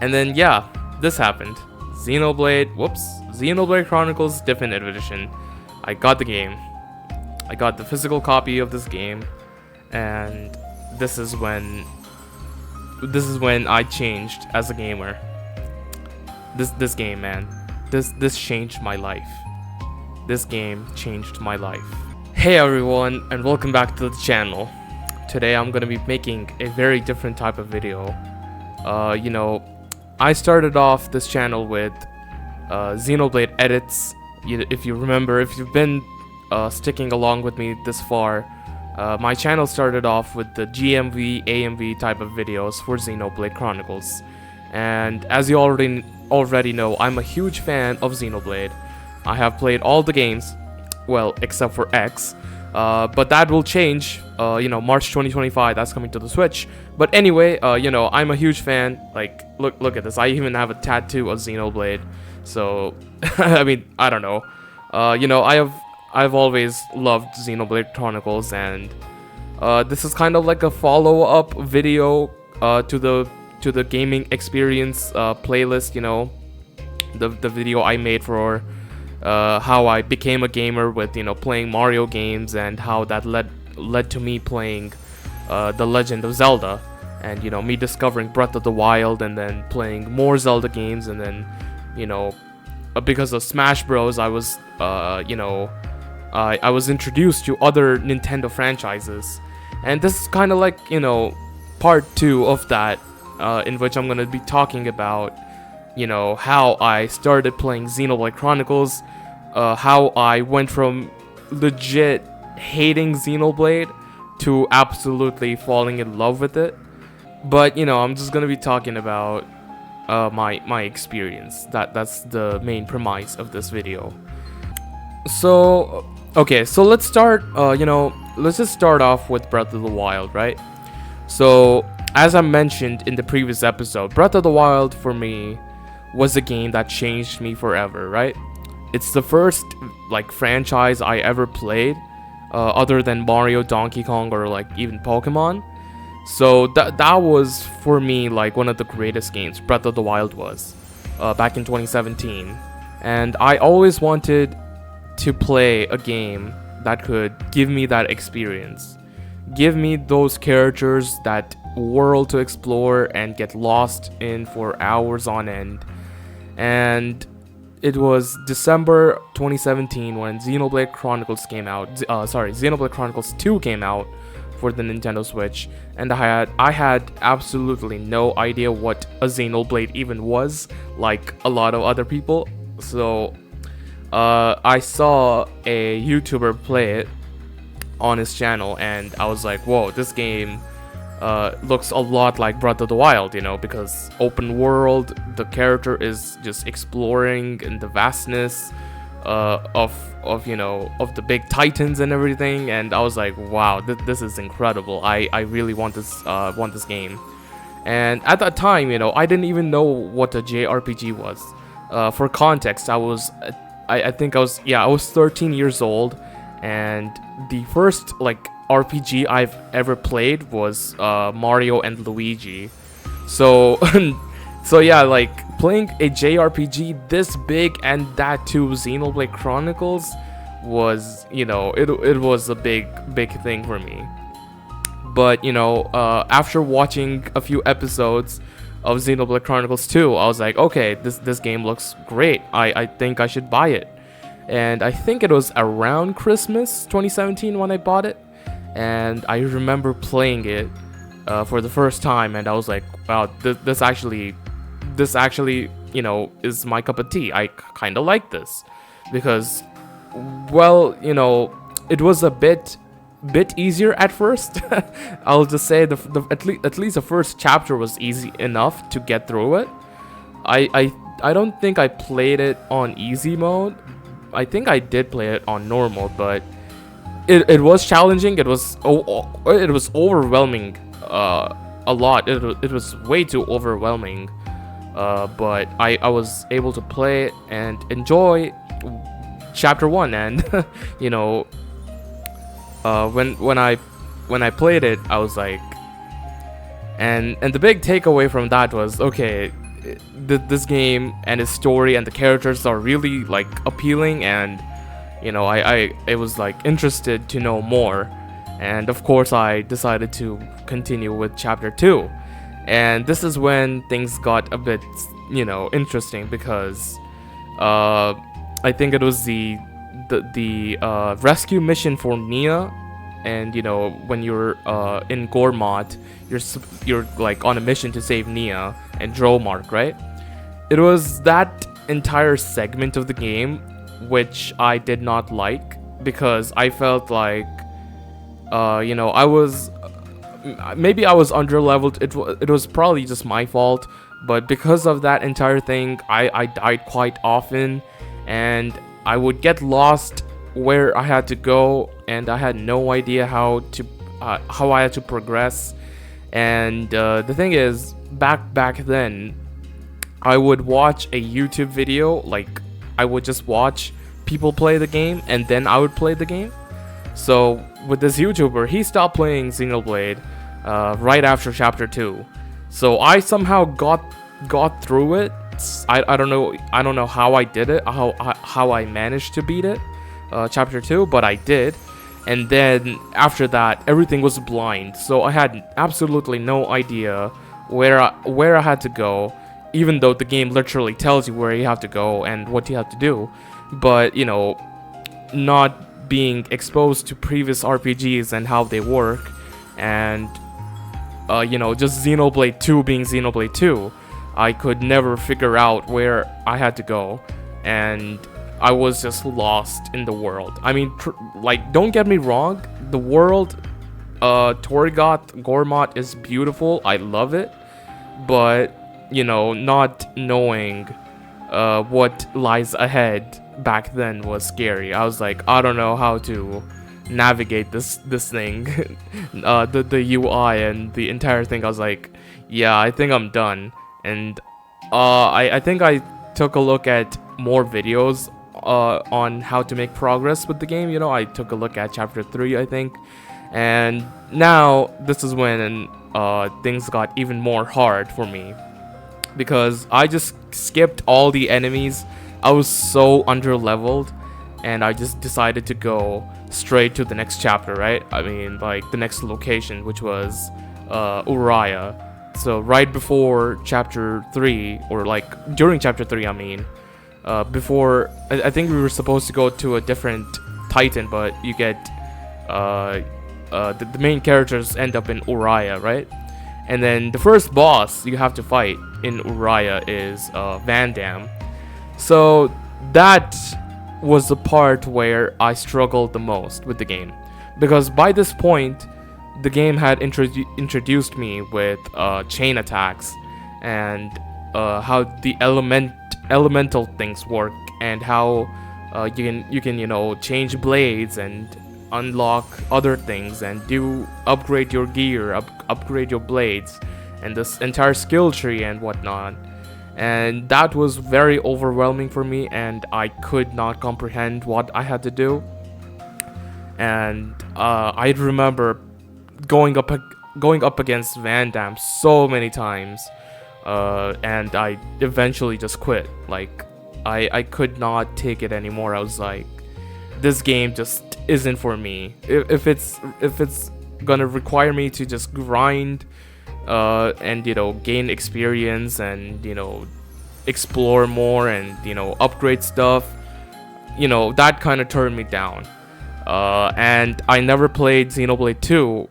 And then yeah, this happened. Xenoblade Chronicles Definitive Edition. I got the game. I got the physical copy of this game, and this is when I changed as a gamer. This game, man. This changed my life. This game changed my life. Hey everyone, and welcome back to the channel. Today I'm gonna be making a very different type of video. I started off this channel with Xenoblade edits. If you remember, if you've been sticking along with me this far, my channel started off with the GMV, AMV type of videos for Xenoblade Chronicles. And as you already know, I'm a huge fan of Xenoblade. I have played all the games, well, except for X, but that will change. March 2025, that's coming to the Switch. But anyway, I'm a huge fan. Like, look at this. I even have a tattoo of Xenoblade. So, I mean, I don't know. I've always loved Xenoblade Chronicles, and this is kind of like a follow-up video to the gaming experience playlist. The video I made for how I became a gamer with playing Mario games, and how that led to me playing The Legend of Zelda, and me discovering Breath of the Wild, and then playing more Zelda games, and then because of Smash Bros, I was I was introduced to other Nintendo franchises, and this is kind of like part 2 of that, in which I'm gonna be talking about how I started playing Xenoblade Chronicles, how I went from legit hating Xenoblade to absolutely falling in love with it. But I'm just gonna be talking about my experience. That's the main premise of this video. So okay, so let's start. Let's just start off with Breath of the Wild, right? So as I mentioned in the previous episode, Breath of the Wild for me was a game that changed me forever, right? It's the first franchise I ever played, other than Mario, Donkey Kong, or even Pokemon. So that was for me one of the greatest games. Breath of the Wild was back in 2017, and I always wanted to play a game that could give me that experience, give me those characters, that world to explore and get lost in for hours on end. And it was December 2017 when Xenoblade Chronicles came out. Xenoblade Chronicles 2 came out for the Nintendo Switch, and I had absolutely no idea what a Xenoblade even was, like a lot of other people. So I saw a YouTuber play it on his channel, and I was like, whoa, this game looks a lot like Breath of the Wild, because open world, the character is just exploring in the vastness of the big titans and everything. And I was like, wow, this is incredible. I really want this game. And at that time, I didn't even know what a JRPG was. For context, I think I was 13 years old, and the first RPG I've ever played was Mario and Luigi. So so yeah, playing a JRPG this big, and that too Xenoblade Chronicles, was it was a big thing for me. But after watching a few episodes of Xenoblade Chronicles 2, I was like, okay, this game looks great. I think I should buy it. And I think it was around Christmas 2017 when I bought it. And I remember playing it for the first time, and I was like, wow, this actually is my cup of tea. I kind of like this, because well, it was a bit easier at first. I'll just say at least the first chapter was easy enough to get through it. I don't think I played it on easy mode. I think I did play it on normal, but it was challenging. It was overwhelming a lot. It was way too overwhelming. But I was able to play it and enjoy chapter 1, and when I played it, I was like, and the big takeaway from that was, okay, this game and its story and the characters are really like appealing, and I was like interested to know more. And of course I decided to continue with chapter 2. And this is when things got a bit interesting, because I think it was the rescue mission for Nia. And when you're in Gormott, you're like on a mission to save Nia and Dromark, right? It was that entire segment of the game which I did not like, because I felt like I was maybe I was underleveled. It was probably just my fault, but because of that entire thing, I died quite often, and I would get lost where I had to go, and I had no idea how I had to progress. And the thing is, back then, I would watch a YouTube video. Like, I would just watch people play the game, and then I would play the game. So with this YouTuber, he stopped playing Xenoblade right after chapter 2. So I somehow got through it. I don't know how I did it, how I managed to beat it, chapter 2, but I did. And then after that, everything was blind, so I had absolutely no idea where I had to go, even though the game literally tells you where you have to go and what you have to do. But not being exposed to previous RPGs and how they work, and just Xenoblade 2 being Xenoblade 2, I could never figure out where I had to go, and I was just lost in the world. I mean, like, don't get me wrong, the world, Torgoth, Gormott is beautiful, I love it, but, not knowing what lies ahead back then was scary. I was like, I don't know how to navigate this thing, the UI and the entire thing. I was like, yeah, I think I'm done. And I think I took a look at more videos on how to make progress with the game. I took a look at chapter 3, I think, and now this is when things got even more hard for me, because I just skipped all the enemies. I was so underleveled, and I just decided to go straight to the next chapter, right? I mean, like, the next location, which was Uriah. So right before chapter 3, or like during chapter 3, I mean, before, I think we were supposed to go to a different Titan, but you get the main characters end up in Uriah, right? And then the first boss you have to fight in Uriah is Van Damme. So that was the part where I struggled the most with the game, because by this point the game had introduced me with chain attacks, and how the elemental things work, and how you can change blades and unlock other things, and upgrade your gear, upgrade your blades, and this entire skill tree and whatnot. And that was very overwhelming for me, and I could not comprehend what I had to do. And I remember going up against Van Damme so many times, and I eventually just quit. Like, I could not take it anymore. I was like, this game just isn't for me. If it's gonna require me to just grind and gain experience and explore more and upgrade stuff, that kind of turned me down. And I never played Xenoblade 2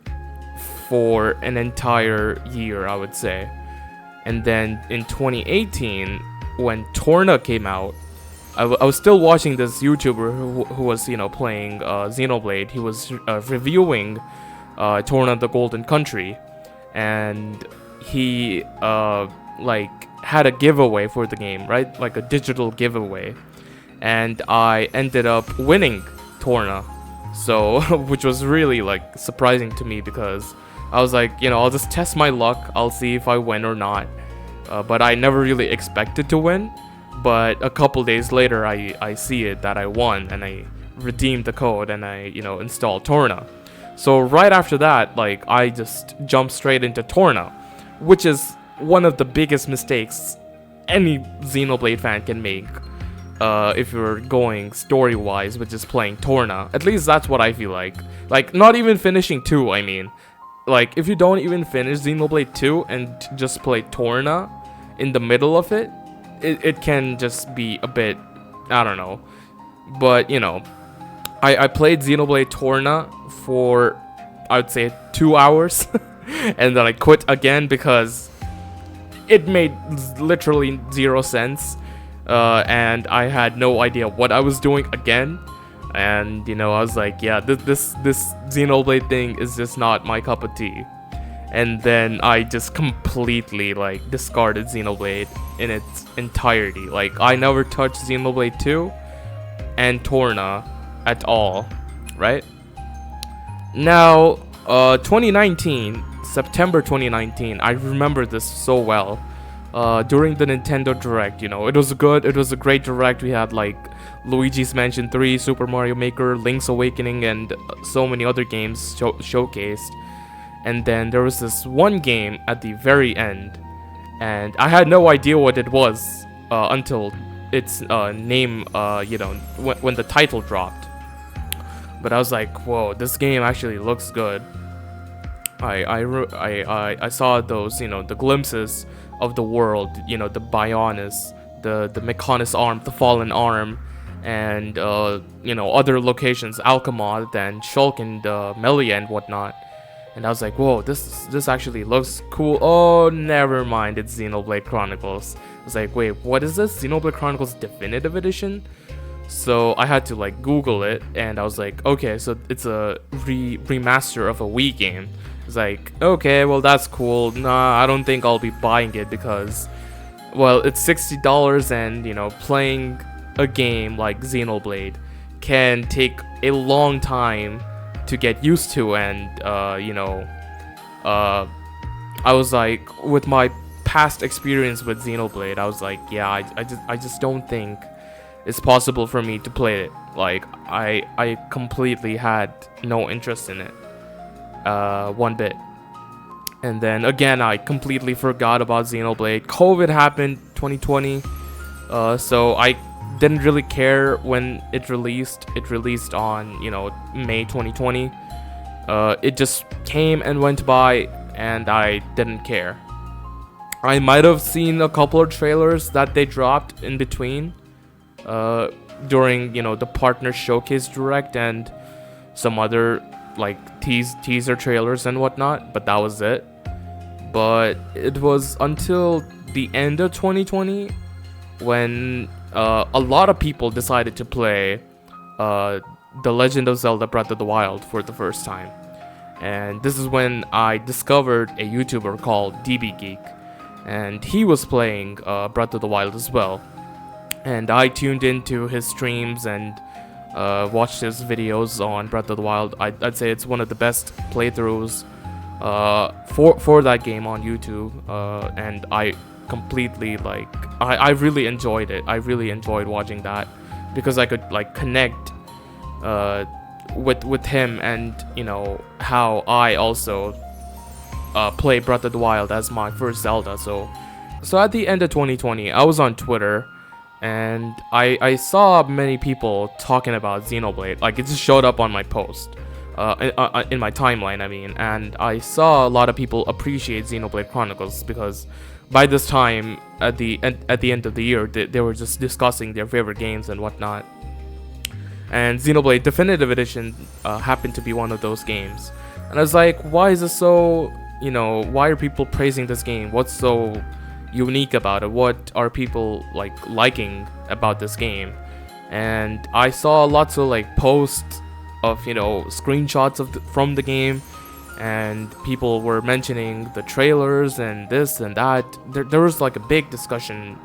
for an entire year, I would say. And then in 2018, when Torna came out, I was still watching this YouTuber who was playing Xenoblade. He was reviewing Torna the Golden Country, and he like had a giveaway for the game, right? Like a digital giveaway, and I ended up winning Torna. So which was really like surprising to me, because I was like, I'll just test my luck, I'll see if I win or not. But I never really expected to win. But a couple days later, I see it that I won, and I redeemed the code, and I installed Torna. So right after that, like, I just jumped straight into Torna, which is one of the biggest mistakes any Xenoblade fan can make. If you're going story-wise with just playing Torna. At least that's what I feel like. Like, not even finishing 2, I mean. Like, if you don't even finish Xenoblade 2 and just play Torna in the middle of it, it can just be a bit, I don't know. But, you know, I played Xenoblade Torna for, I would say, 2 hours. And then I quit again because it made literally 0 sense. And I had no idea what I was doing again, and you know, I was like, yeah, this Xenoblade thing is just not my cup of tea. And then I just completely like discarded Xenoblade in its entirety. Like, I never touched Xenoblade 2 and Torna at all, right? Now, 2019, September 2019, I remember this so well. During the Nintendo Direct, you know, it was a great Direct. We had like Luigi's Mansion 3, Super Mario Maker, Link's Awakening, and so many other games showcased. And then there was this one game at the very end, and I had no idea what it was until its name, you know, when the title dropped. But I was like, whoa, this game actually looks good. I saw those, you know, the glimpses of the world, you know, the Bionis, the Mechonis arm, the Fallen arm, and you know, other locations, Alchemod and Shulk and Melia and whatnot. And I was like, whoa, this actually looks cool. Oh, never mind, it's Xenoblade Chronicles. I was like, wait, what is this? Xenoblade Chronicles Definitive Edition? So I had to like Google it, and I was like, okay, so it's a remaster of a Wii game. It's like, okay, well, that's cool. Nah, I don't think I'll be buying it because, well, it's $60, and you know, playing a game like Xenoblade can take a long time to get used to. And you know, I was like, with my past experience with Xenoblade, I was like, yeah, I just don't think it's possible for me to play it. Like, I completely had no interest in it, one bit. And then again, I completely forgot about Xenoblade. COVID happened 2020, so I didn't really care when it released. It released on, you know, May 2020. It just came and went by, and I didn't care. I might have seen a couple of trailers that they dropped in between, during, you know, the Partner Showcase Direct and some other like teaser trailers and whatnot, but that was it. But it was until the end of 2020 when a lot of people decided to play The Legend of Zelda Breath of the Wild for the first time. And this is when I discovered a YouTuber called DB Geek, and he was playing Breath of the Wild as well. And I tuned into his streams and watched his videos on Breath of the Wild. I'd say it's one of the best playthroughs for that game on YouTube, and I completely like, I really enjoyed it. I really enjoyed watching that because I could like connect with him, and you know, how I also play Breath of the Wild as my first Zelda. So at the end of 2020, I was on Twitter, and I saw many people talking about Xenoblade. Like, it just showed up on my post, in my timeline, I mean. And I saw a lot of people appreciate Xenoblade Chronicles because by this time, at the end of the year, they were just discussing their favorite games and whatnot. And Xenoblade Definitive Edition happened to be one of those games. And I was like, why is this so, you know, why are people praising this game? What's so unique about it? What are people like liking about this game? And I saw lots of like posts of, you know, screenshots of from the game, and people were mentioning the trailers and this and that. There was like a big discussion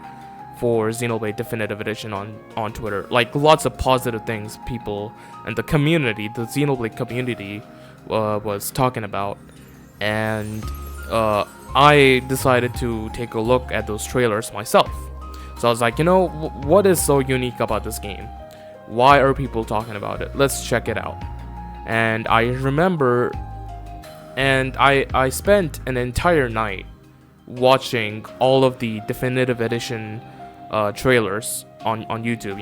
for Xenoblade Definitive Edition on Twitter. Like, lots of positive things people and the community, the Xenoblade community, was talking about. And I decided to take a look at those trailers myself. So I was like, you know, what is so unique about this game? Why are people talking about it? Let's check it out. And I remember, and I spent an entire night watching all of the definitive edition trailers on YouTube,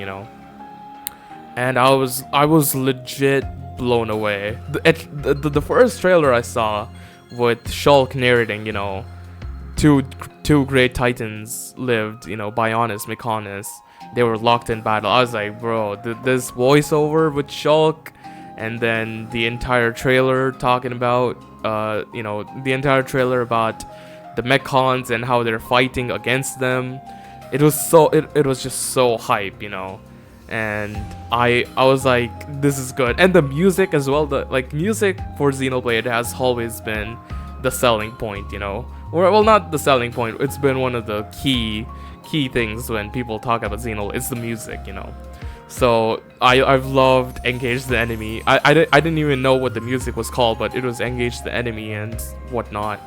and I was legit blown away. The first trailer I saw with Shulk narrating, two great titans lived, Bionis, Mechonis. They were locked in battle. I was like, bro, this voiceover with Shulk, and then the entire trailer talking about, the entire trailer about the Mechons and how they're fighting against them. It was just so hype, and I was like, this is good. And the music as well, the music for Xenoblade has always been the selling point, or well, not the selling point, it's been one of the key things when people talk about Xenoblade. It's the music, so I've loved Engage the Enemy. I didn't even know what the music was called, but it was Engage the Enemy and whatnot.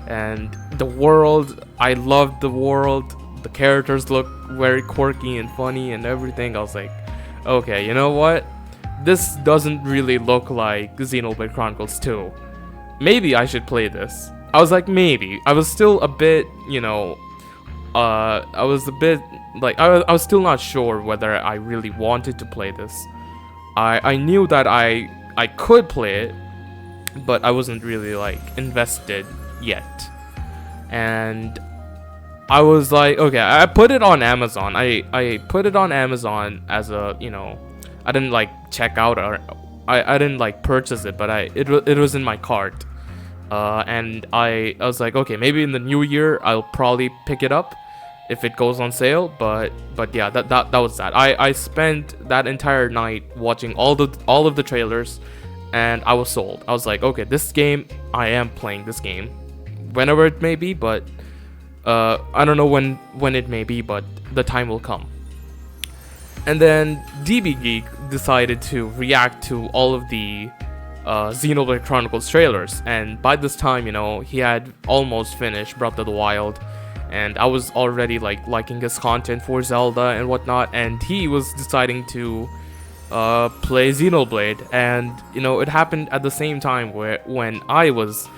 And the world, I loved the world. The characters look very quirky and funny and everything. I was like, okay, you know what? This doesn't really look like Xenoblade Chronicles 2. Maybe I should play this. I was like, maybe. I was still a bit, I was a bit, I was still not sure whether I really wanted to play this. I knew that I could play it, but I wasn't really, invested yet. And I was like, okay, I put it on Amazon. I put it on Amazon as a, I didn't check out, or I didn't purchase it, but it was in my cart. And I was like, okay, maybe in the new year I'll probably pick it up if it goes on sale. But yeah, that was that. I spent that entire night watching all of the trailers, and I was sold. I was like, okay, this game, I am playing this game, whenever it may be, but I don't know when it may be, but the time will come. And then DB Geek decided to react to all of the Xenoblade Chronicles trailers, and by this time, he had almost finished Breath of the Wild, and I was already liking his content for Zelda and whatnot, and he was deciding to play Xenoblade, and it happened at the same time when I was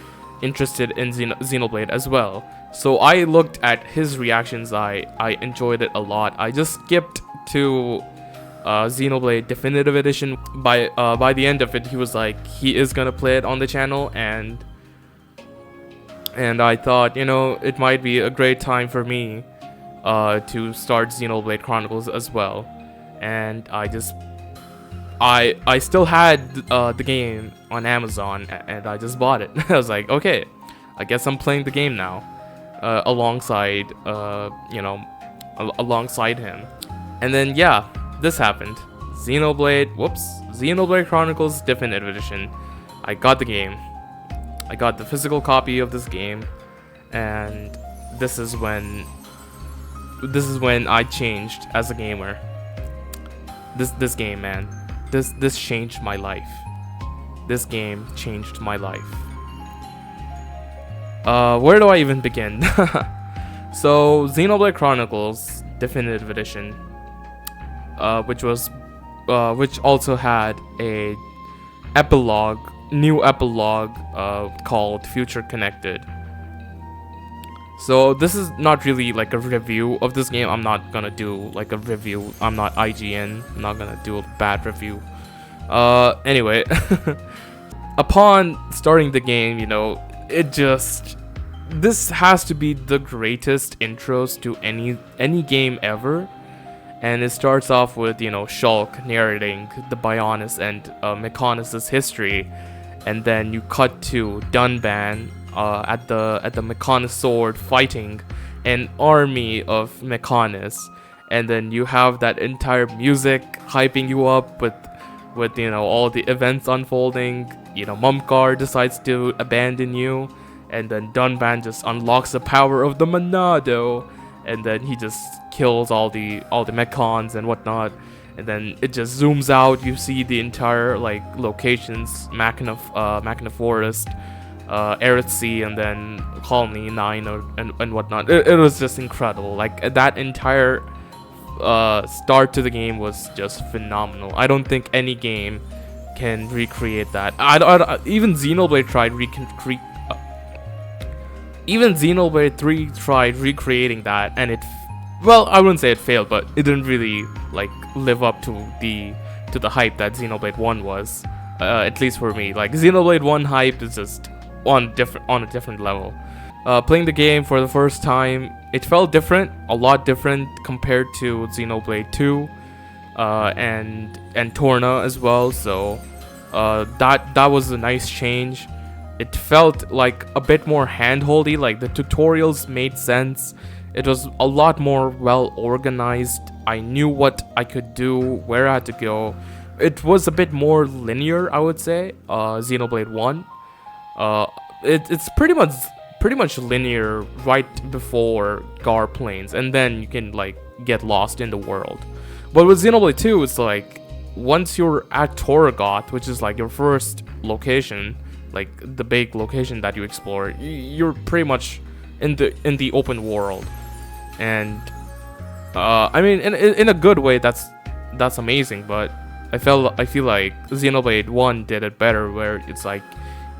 interested in Xenoblade as well. So I looked at his reactions. I enjoyed it a lot. I just skipped to Xenoblade Definitive Edition. By the end of it, he was like, he is gonna play it on the channel, and I thought, it might be a great time for me to start Xenoblade Chronicles as well. And I still had the game on Amazon, and I just bought it. I was like, okay, I guess I'm playing the game now, alongside alongside him. And then yeah, this happened. Xenoblade Chronicles Definitive Edition. I got the game. I got the physical copy of this game, and this is when I changed as a gamer. This game, man. This changed my life. This game changed my life. Where do I even begin? So, Xenoblade Chronicles Definitive Edition, which also had a new epilogue called Future Connected. So this is not really a review of this game. I'm not gonna do a review. I'm not IGN. I'm not gonna do a bad review. Anyway, upon starting the game, this has to be the greatest intros to any game ever. And it starts off with, Shulk narrating the Bionis and Mechonis' history, and then you cut to Dunban at the Mechonis sword fighting an army of Mechonis, and then you have that entire music hyping you up with all the events unfolding. Mumkar decides to abandon you, and then Dunban just unlocks the power of the Monado, and then he just kills all the Mechons and whatnot. And then it just zooms out. You see the entire locations: Machina Forest, Earthsea, and then Colony 9 and whatnot. It was just incredible. That entire start to the game was just phenomenal. I don't think any game can recreate that. Even Xenoblade tried even Xenoblade 3 tried recreating that, and well, I wouldn't say it failed, but it didn't really like live up to the hype that Xenoblade 1 was. At least for me, like Xenoblade 1 hype is just on a different level. Playing the game for the first time, it felt different, a lot different compared to Xenoblade 2, and Torna as well. So that was a nice change. It felt like a bit more handholdy, like the tutorials made sense. It was a lot more well organized. I knew what I could do, where I had to go. It was a bit more linear, I would say. Xenoblade 1. It's pretty much linear right before Gar Plains, and then you can like get lost in the world. But with Xenoblade 2, it's like once you're at Torgoth, which is like your first location, like the big location that you explore, you're pretty much in the open world. And I mean, in a good way, that's amazing. But I feel like Xenoblade 1 did it better, where it's like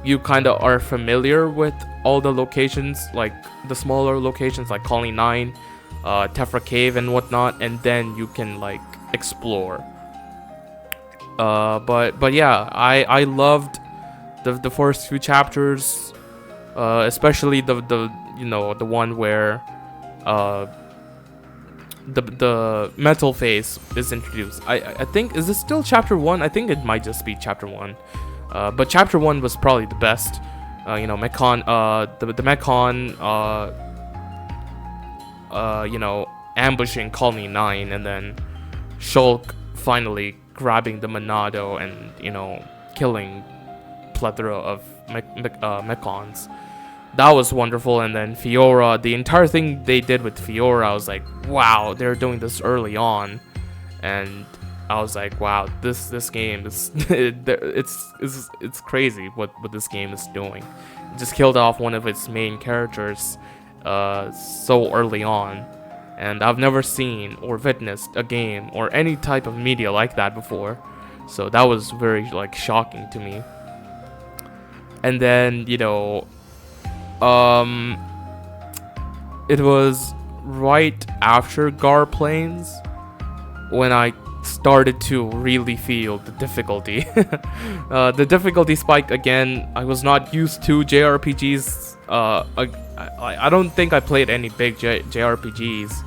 you kind of are familiar with all the locations, like the smaller locations like Colony 9, Tephra Cave and whatnot, and then you can like explore. But yeah, I loved the first few chapters, especially the one where the metal phase is introduced. I think, is this still chapter 1? I think it might just be chapter 1. But chapter 1 was probably the best. Mechon, the Mechon, ambushing Colony 9, and then Shulk finally grabbing the Monado and, killing plethora of Mechons. That was wonderful. And then Fiora, the entire thing they did with Fiora, I was like, wow, they're doing this early on. And I was like, wow, this game is it's crazy what this game is doing. It just killed off one of its main characters so early on, and I've never seen or witnessed a game or any type of media like that before. So that was very like shocking to me. And then it was right after Gar Plains when I started to really feel the difficulty. The difficulty spiked again. I was not used to JRPGs. I don't think I played any big JRPGs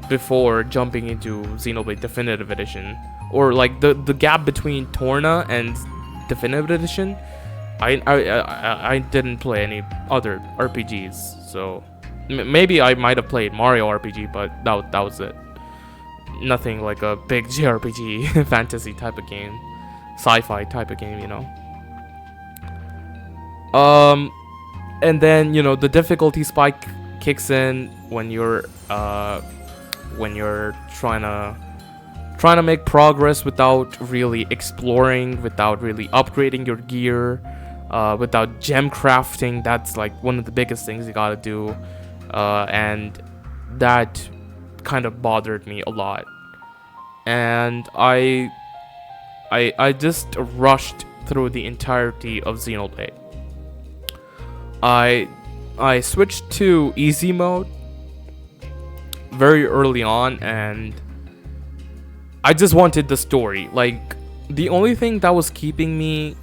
before jumping into Xenoblade Definitive Edition, or like the gap between Torna and Definitive Edition. I didn't play any other RPGs, so maybe I might have played Mario RPG, but that was it. Nothing like a big JRPG fantasy type of game, sci-fi type of game, And then the difficulty spike kicks in when you're trying to make progress without really exploring, without really upgrading your gear, without gem crafting. That's like one of the biggest things you gotta do, and that kind of bothered me a lot. And I just rushed through the entirety of Xenoblade. I switched to easy mode very early on, and I just wanted the story. Like, the only thing that was keeping me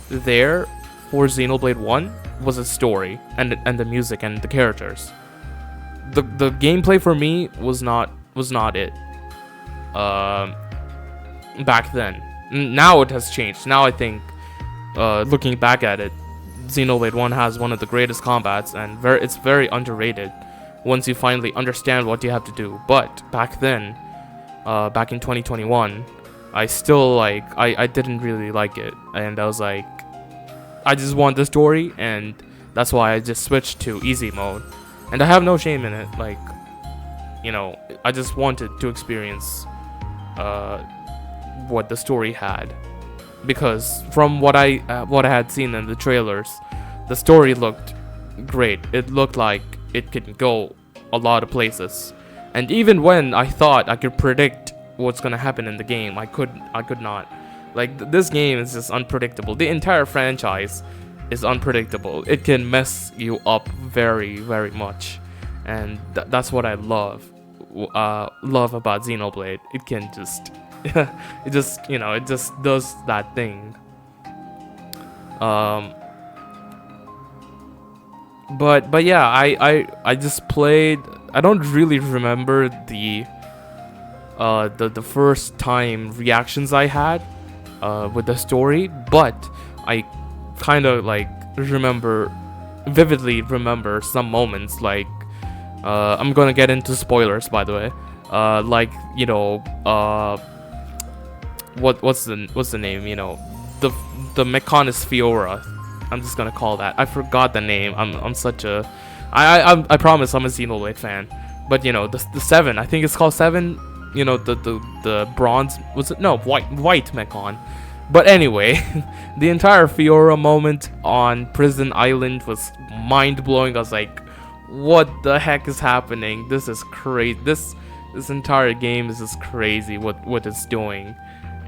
there for Xenoblade 1 was the story and the music and the characters. The gameplay for me was not it. Back then. Now it has changed. Now I think, looking back at it, Xenoblade 1 has one of the greatest combats, and it's very underrated once you finally understand what you have to do. But back then, back in 2021, I still I didn't really like it, and I was like, I just want the story, and that's why I just switched to easy mode. And I have no shame in it. Like, I just wanted to experience what the story had, because from what I had seen in the trailers, the story looked great. It looked like it could go a lot of places, and even when I thought I could predict what's gonna happen in the game, I could not. Like, this game is just unpredictable. The entire franchise is unpredictable. It can mess you up very, very much, and that's what I love about Xenoblade. It can just, it just, it just does that thing. Um, but yeah, I just played. I don't really remember the first time reactions I had with the story, but I kind of like vividly remember some moments. Like I'm gonna get into spoilers, by the way. Like what's the name? The Mechonis Fiora. I'm just gonna call that. I forgot the name. I'm such a I promise I'm a Xenoblade fan. But the 7, I think it's called 7. The bronze, was it? No, white Mechon. But anyway, the entire Fiora moment on Prison Island was mind-blowing. I was like, what the heck is happening? This is crazy. This entire game is just crazy what it's doing.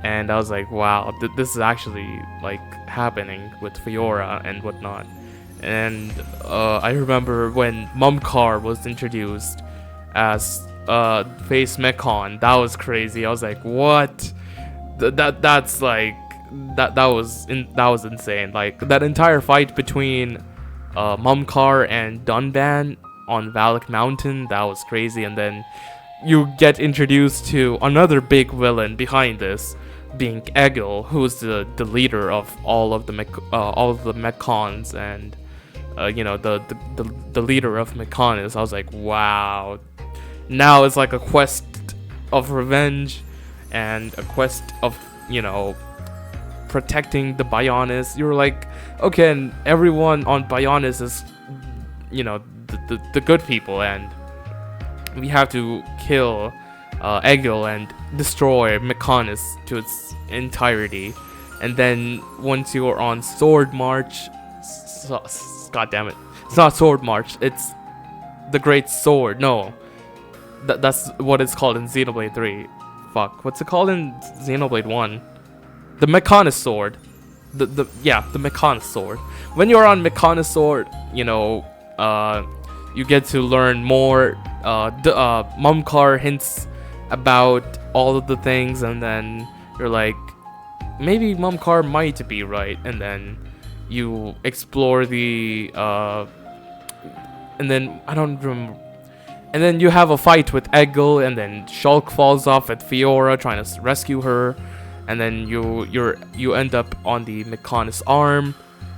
And I was like, wow, this is actually like happening with Fiora and whatnot. And I remember when Mumkar was introduced as face Mechon. That was crazy. I was like, what? That's like that was insane. Like that entire fight between Mumkar and Dunban on Valak Mountain, that was crazy. And then you get introduced to another big villain behind this, being Egil, who's the leader of all of the Mechons, and the leader of Mechonis. I was like, wow. Now it's like a quest of revenge and a quest of protecting the Bionis. You're like, okay, and everyone on Bionis is the good people, and we have to kill Egil and destroy Mechonis to its entirety. And then once you're on Sword March, god damn it, it's not Sword March, it's the Great Sword. No, that's what it's called in Xenoblade 3. Fuck, what's it called in Xenoblade 1? The Mechonis Sword. The Mechonis Sword. When you're on Mechonis Sword, you get to learn more. Mumkar hints about all of the things, and then you're like, maybe Mumkar might be right. And then you explore the and then I don't remember. And then you have a fight with Egil, and then Shulk falls off at Fiora trying to rescue her, and then you end up on the Mechonis arm,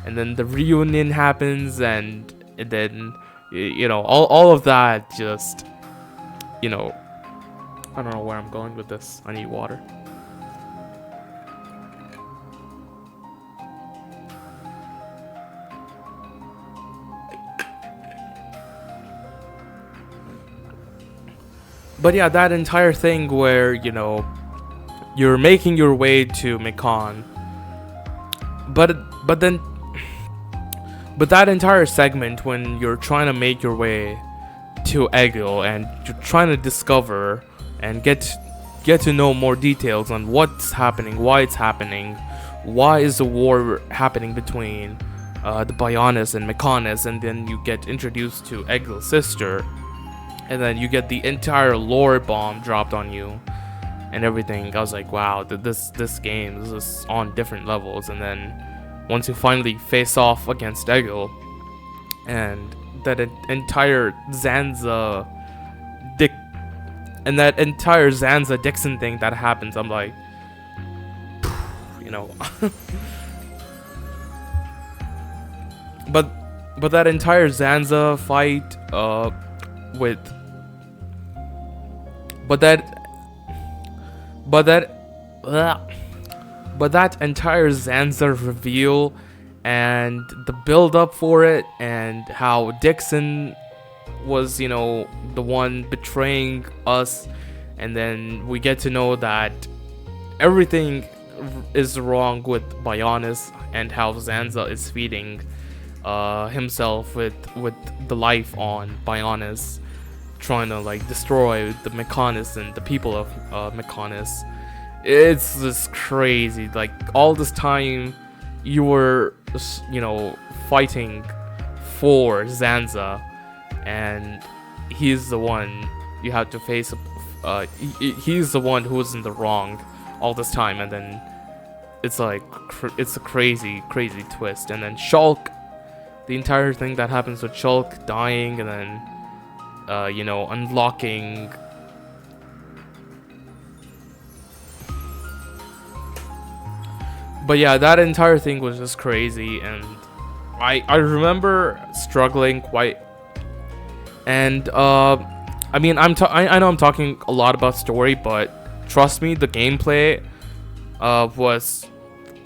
and then the reunion happens, and then all of that just I don't know where I'm going with this. I need water. But yeah, that entire thing where, you're making your way to Mechon. But that entire segment when you're trying to make your way to Egil and you're trying to discover and get to know more details on what's happening, why it's happening, why is the war happening between the Bionis and Mechonis, and then you get introduced to Egil's sister. And then you get the entire lore bomb dropped on you and everything. I was like, wow, this game is on different levels. And then once you finally face off against Egil, and that entire Zanza Dixon thing that happens, I'm like, but that entire Zanza fight But that entire Zanza reveal and the build up for it, and how Dixon was, the one betraying us, and then we get to know that everything is wrong with Bionis, and how Zanza is feeding himself with the life on Bionis, trying to destroy the Mechonis and the people of Mechonis. It's just crazy. All this time you were, fighting for Zanza, and he's the one you have to face. He's the one who's in the wrong all this time, and then it's like it's a crazy twist. And then Shulk, the entire thing that happens with Shulk dying, and then unlocking but yeah, that entire thing was just crazy. And I remember struggling quite. And I mean, I know I'm talking a lot about story, but trust me, the gameplay was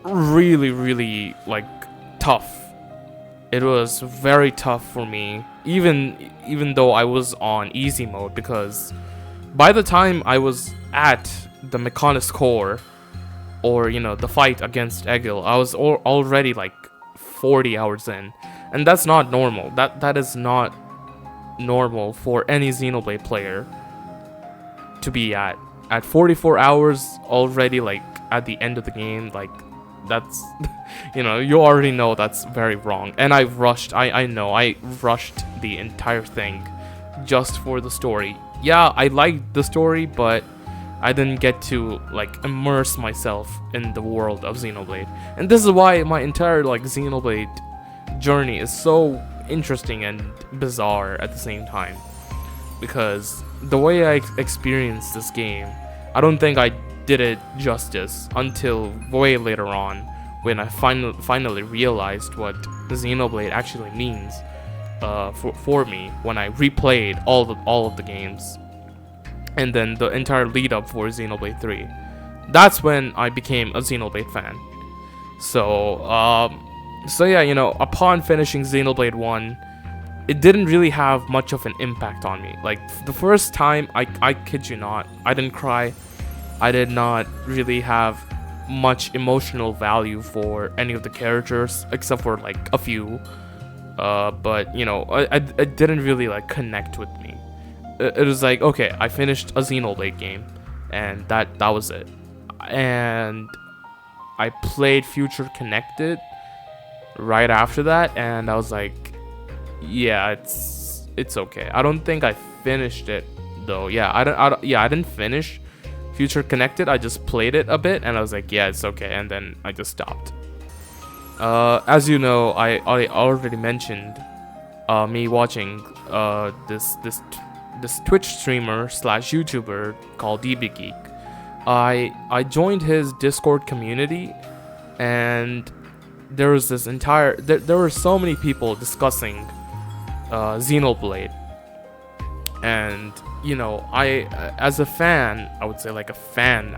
really like tough. It was very tough for me, even though I was on easy mode, because by the time I was at the Mechonis core, or the fight against Egil, I was already like 40 hours in, and that's not normal. That is not normal for any Xenoblade player to be at 44 hours already, like at the end of the game. Like, that's you already know that's very wrong. And I rushed. I know I rushed the entire thing just for the story. Yeah, I liked the story, but I didn't get to like immerse myself in the world of Xenoblade. And this is why my entire like Xenoblade journey is so interesting and bizarre at the same time, because the way I experienced this game, I don't think I did it justice until way later on, when I finally realized what Xenoblade actually means for me, when I replayed all of the games, and then the entire lead up for Xenoblade 3. That's when I became a Xenoblade fan. So yeah, upon finishing Xenoblade 1, it didn't really have much of an impact on me. Like, the first time, I kid you not, I didn't cry. I did not really have much emotional value for any of the characters, except for like a few. But it didn't really like connect with me. It was like, okay, I finished a Xenoblade game, and that was it. And I played Future Connected right after that, and I was like, yeah, it's okay. I don't think I finished it though. Yeah, I didn't finish Future Connected. I just played it a bit, and I was like, yeah, it's okay, and then I just stopped. As you know, I already mentioned me watching this Twitch streamer / YouTuber called DBGeek. I joined his Discord community, and there was this entire there were so many people discussing Xenoblade. And I, as a fan, I would say like a fan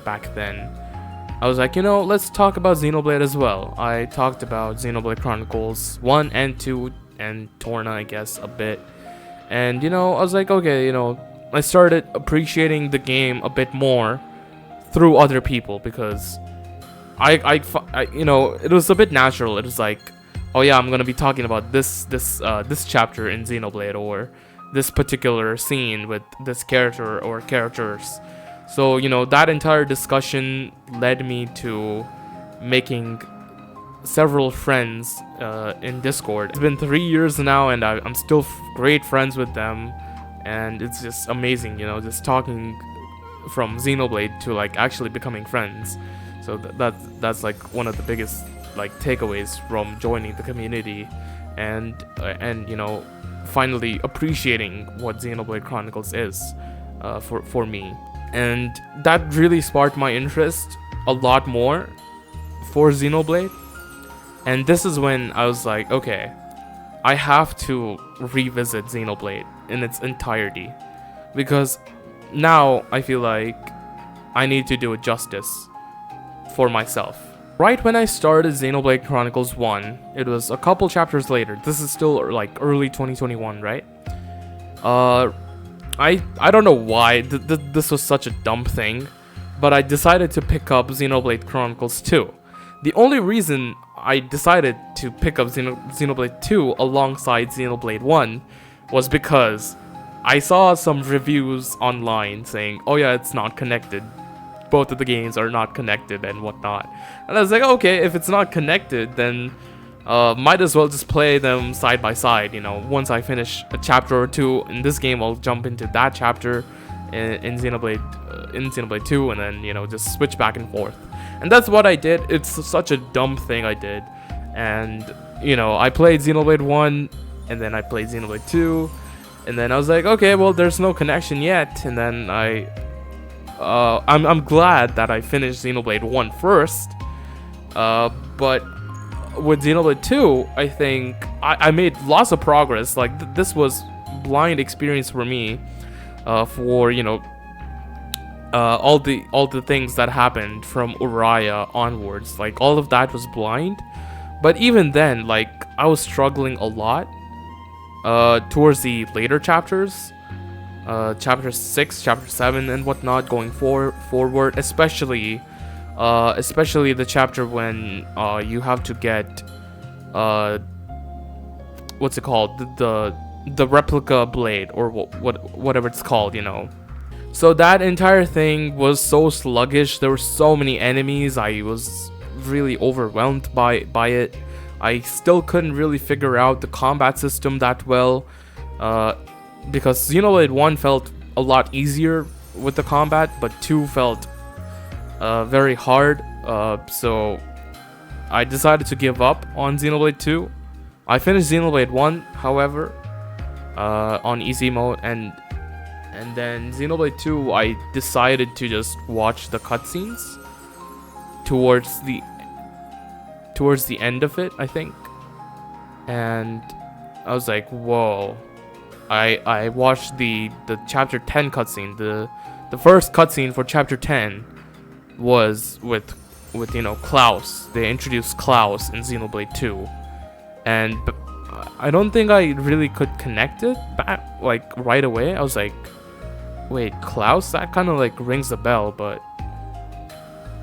back then, I was like, let's talk about Xenoblade as well. I talked about Xenoblade Chronicles 1 and 2 and Torna, I guess, a bit. And I was like, okay, I started appreciating the game a bit more through other people, because I it was a bit natural. It was like, oh yeah, I'm gonna be talking about this chapter in Xenoblade, or this particular scene with this character or characters. So that entire discussion led me to making several friends in Discord. It's been 3 years now, and I'm still great friends with them, and it's just amazing, just talking from Xenoblade to like actually becoming friends. So that's like one of the biggest like takeaways from joining the community, and finally appreciating what Xenoblade Chronicles is for me. And that really sparked my interest a lot more for Xenoblade. And this is when I was like, okay, I have to revisit Xenoblade in its entirety, because now I feel like I need to do it justice for myself. Right when I started Xenoblade Chronicles 1, it was a couple chapters later. This is still like early 2021, right? I don't know why this was such a dumb thing, but I decided to pick up Xenoblade Chronicles 2. The only reason I decided to pick up Xenoblade 2 alongside Xenoblade 1 was because I saw some reviews online saying, oh yeah, it's not connected. both of the games are not connected and whatnot. And I was like, okay, if it's not connected, then might as well just play them side by side. Once I finish a chapter or two in this game, I'll jump into that chapter in Xenoblade 2, and then just switch back and forth. And that's what I did. It's such a dumb thing I did. And I played Xenoblade 1, and then I played Xenoblade 2, and then I was like, okay, well, there's no connection yet. And then I'm glad that I finished Xenoblade 1 first, but with Xenoblade 2, I think I made lots of progress. Like this was blind experience for me, for all the things that happened from Uriah onwards. Like all of that was blind, but even then, like I was struggling a lot towards the later chapters, chapter 6, chapter 7, and whatnot, going forward, especially the chapter when you have to get what's it called, the replica blade, or whatever it's called. So that entire thing was so sluggish. There were so many enemies. I was really overwhelmed by it. I still couldn't really figure out the combat system that well, because Xenoblade 1 felt a lot easier with the combat, but 2 felt very hard. So I decided to give up on Xenoblade 2. I finished Xenoblade 1, however, on easy mode, and then Xenoblade 2, I decided to just watch the cutscenes towards the end of it, I think. And I was like, whoa. I watched the chapter 10 cutscene. The first cutscene for chapter 10 was with Klaus. They introduced Klaus in Xenoblade 2, and I don't think I really could connect it back like right away. I was like, wait, Klaus? That kind of like rings a bell, but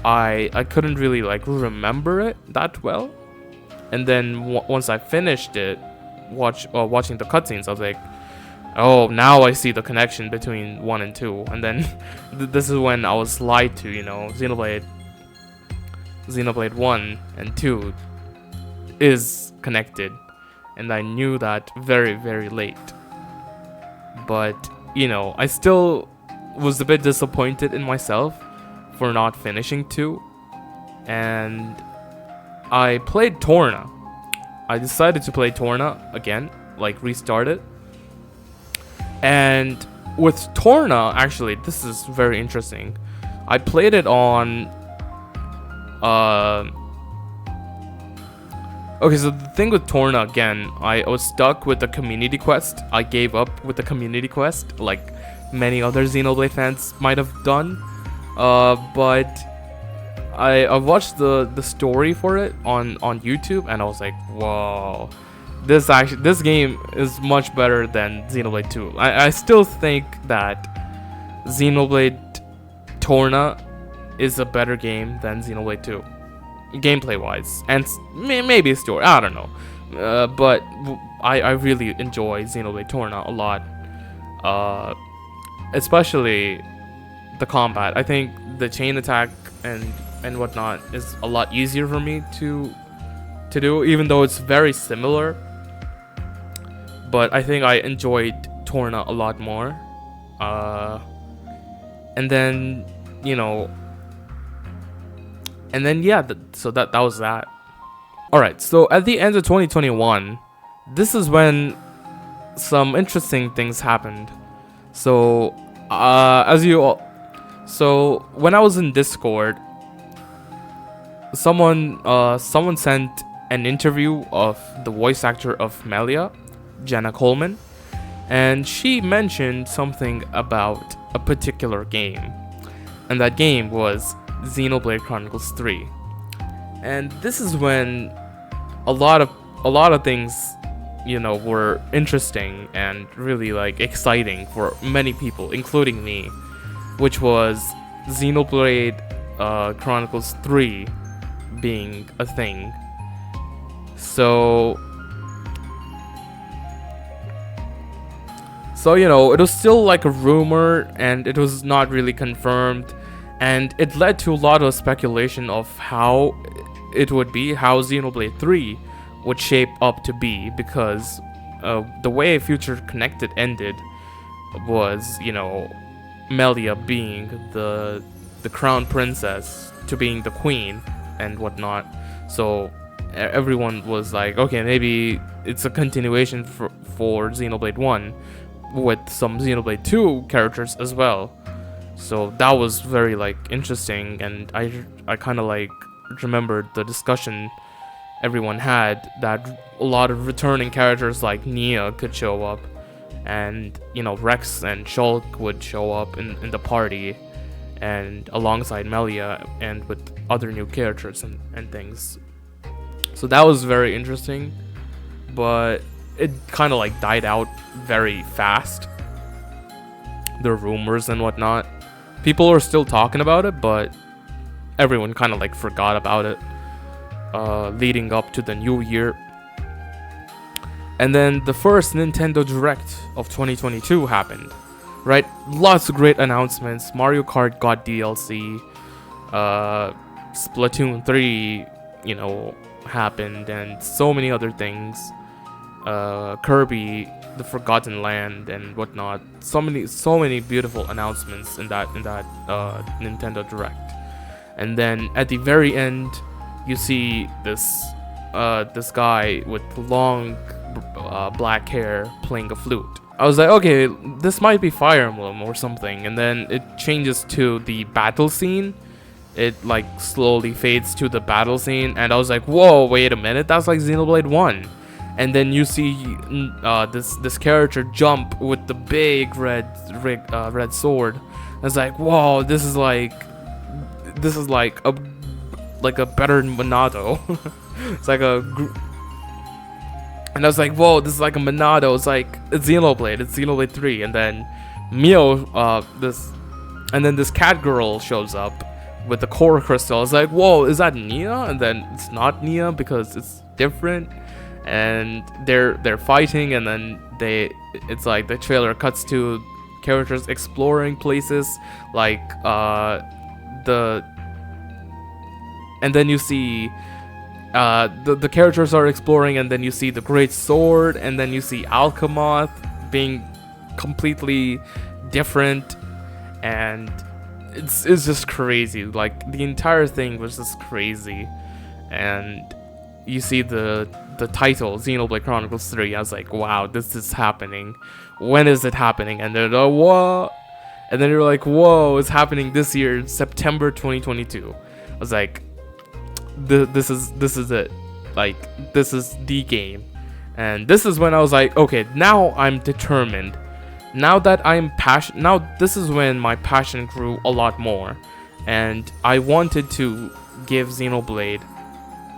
I couldn't really like remember it that well. And then once I finished it, watching the cutscenes, I was like, oh, now I see the connection between 1 and 2. And then this is when I was lied to. Xenoblade 1 and 2 is connected, and I knew that very, very late. But I still was a bit disappointed in myself for not finishing 2, and I played Torna. I decided to play Torna again, like restart it. And with Torna, actually, this is very interesting. I played it on okay, so the thing with Torna, again, I was stuck with the community quest. I gave up with the community quest, like many other Xenoblade fans might have done. But I watched the story for it on YouTube, and I was like, whoa, this game is much better than Xenoblade 2. I still think that Xenoblade Torna is a better game than Xenoblade 2, gameplay wise, and maybe story, I don't know, but I really enjoy Xenoblade Torna a lot, especially the combat. I think the chain attack and whatnot is a lot easier for me to do, even though it's very similar. But I think I enjoyed Torna a lot more. And then yeah, so that was that. Alright, so at the end of 2021, this is when some interesting things happened. So so when I was in Discord, someone sent an interview of the voice actor of Melia, Jenna Coleman, and she mentioned something about a particular game, and that game was Xenoblade Chronicles 3. And this is when a lot of things were interesting and really like exciting for many people, including me, which was Xenoblade Chronicles 3 being a thing. So it was still like a rumor, and it was not really confirmed. And it led to a lot of speculation of how it would be, how Xenoblade 3 would shape up to be, because the way Future Connected ended was, Melia being the crown princess to being the queen and whatnot. So everyone was like, okay, maybe it's a continuation for Xenoblade 1 with some Xenoblade 2 characters as well. So that was very like interesting, and I kind of like remembered the discussion everyone had, that a lot of returning characters like Nia could show up, and Rex and Shulk would show up in the party, and alongside Melia, and with other new characters and things. So that was very interesting, but it kind of like died out very fast. The rumors and whatnot, people are still talking about it, but everyone kind of like forgot about it leading up to the new year. And then the first Nintendo Direct of 2022 happened, right? Lots of great announcements. Mario Kart got DLC, Splatoon 3, happened, and so many other things. Kirby, the Forgotten Land, and whatnot. So many beautiful announcements in that Nintendo Direct. And then at the very end, you see this guy with long black hair playing a flute. I was like, okay, this might be Fire Emblem or something. And then it changes to the battle scene. It like slowly fades to the battle scene, and I was like, whoa, wait a minute, that's like Xenoblade 1. And then you see this character jump with the big red sword. It's like, whoa, this is like a better Monado. It's like and I was like, whoa, this is like a Monado. It's Xenoblade 3. And then this cat girl shows up with the core crystal. It's like, whoa, is that Nia? And then it's not Nia because it's different. And they're fighting, and then it's like the trailer cuts to characters exploring places like and then you see the characters are exploring, and then you see the Great Sword, and then you see Alchemoth being completely different, and it's just crazy. Like, the entire thing was just crazy. And you see the title, Xenoblade Chronicles 3. I was like, wow, this is happening. When is it happening? And they're like, what? And then you're like, whoa, it's happening this year, September 2022. I was like, this is it. Like, this is the game. And this is when I was like, okay, now I'm determined. Now that I'm passionate, now this is when my passion grew a lot more. And I wanted to give Xenoblade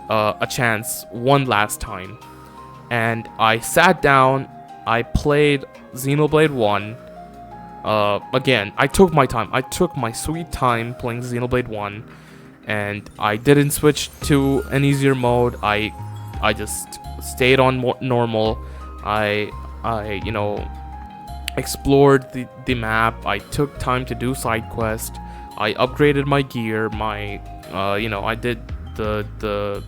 a chance one last time. And I sat down, I played Xenoblade 1. Again, I took my time. I took my sweet time playing Xenoblade 1. And I didn't switch to an easier mode. I just stayed on normal. I explored the map. I took time to do side quest. I upgraded my gear. I did the